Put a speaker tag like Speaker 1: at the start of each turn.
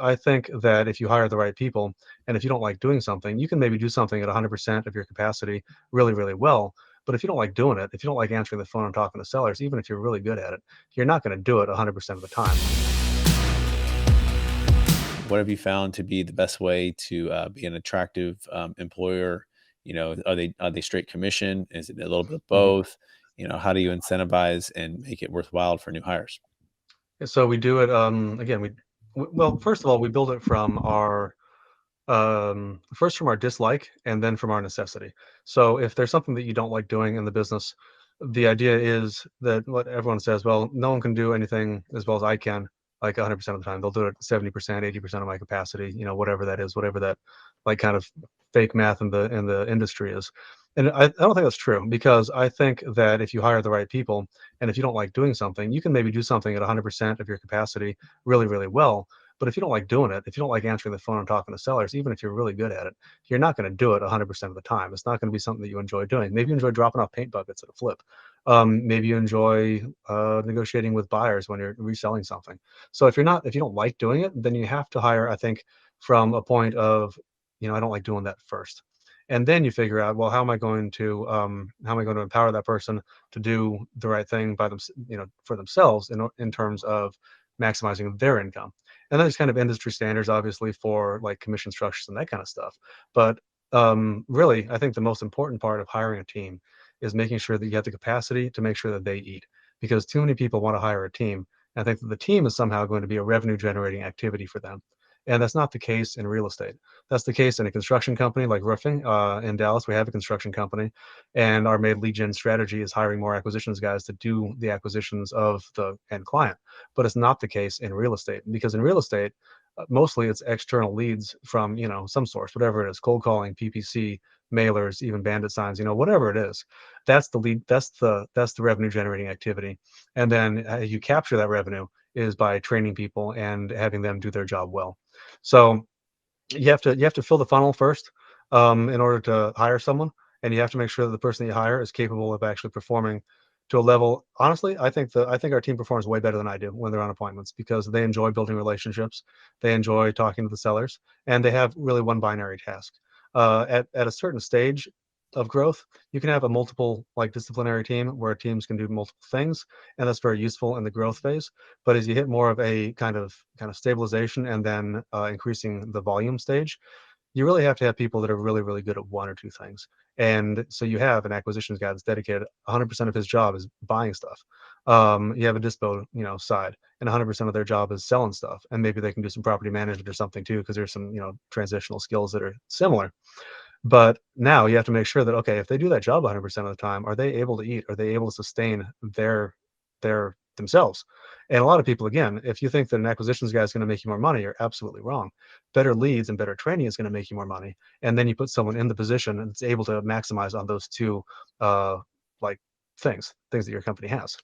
Speaker 1: I think that if you hire the right people, and if you don't like doing something, you can maybe do something at 100% of your capacity really, really well. But if you don't like doing it, if you don't like answering the phone and talking to sellers, even if you're really good at it, you're not going to do it 100% of the time.
Speaker 2: What have you found to be the best way to be an attractive employer? Are they straight commission? Is it a little bit of
Speaker 1: Mhm.
Speaker 2: both? How do you incentivize and make it worthwhile for new hires?
Speaker 1: So we do it. Again, well, first of all, we build it from our first from our dislike and then from our necessity. So if there's something that you don't like doing in the business, the idea is that what everyone says, well, no one can do anything as well as I can, like 100% of the time. They'll do it 70%, 80% of my capacity, whatever that is, whatever that like kind of fake math in the industry is. And I don't think that's true because I think that if you hire the right people and if you don't like doing something, you can maybe do something at 100% of your capacity really, really well. But if you don't like doing it, if you don't like answering the phone and talking to sellers, even if you're really good at it, you're not going to do it 100% of the time. It's not going to be something that you enjoy doing. Maybe you enjoy dropping off paint buckets at a flip. Maybe you enjoy negotiating with buyers when you're reselling something. So if you don't like doing it, then you have to hire, I think, from a point of, I don't like doing that first. And then you figure out, well, how am I going to empower that person to do the right thing by them, for themselves in terms of maximizing their income. And then there's kind of industry standards, obviously, for like commission structures and that kind of stuff. But really, I think the most important part of hiring a team is making sure that you have the capacity to make sure that they eat, because too many people want to hire a team and think that the team is somehow going to be a revenue generating activity for them. And that's not the case in real estate. That's the case in a construction company like roofing. In Dallas, we have a construction company, and our main lead gen strategy is hiring more acquisitions guys to do the acquisitions of the end client. But it's not the case in real estate, because in real estate, mostly it's external leads from some source, whatever it is, cold calling, PPC, mailers, even bandit signs, whatever it is. That's the lead. That's the revenue generating activity. And then you capture that revenue is by training people and having them do their job well. So you have to fill the funnel first, in order to hire someone, and you have to make sure that the person that you hire is capable of actually performing to a level. Honestly, I think our team performs way better than I do when they're on appointments, because they enjoy building relationships, they enjoy talking to the sellers, and they have really one binary task. At a certain stage of growth, you can have a multiple like disciplinary team where teams can do multiple things, and that's very useful in the growth phase. But as you hit more of a kind of stabilization and then increasing the volume stage, you really have to have people that are really, really good at one or two things. And so you have an acquisitions guy that's dedicated. 100% of his job is buying stuff. You have a dispo, side, and 100% of their job is selling stuff. And maybe they can do some property management or something too, because there's some, transitional skills that are similar. But now you have to make sure that, okay, if they do that job 100% of the time, are they able to eat? Are they able to sustain their themselves? And a lot of people, again, if you think that an acquisitions guy is going to make you more money, you're absolutely wrong. Better leads and better training is going to make you more money. And then you put someone in the position that's able to maximize on those two, like things that your company has.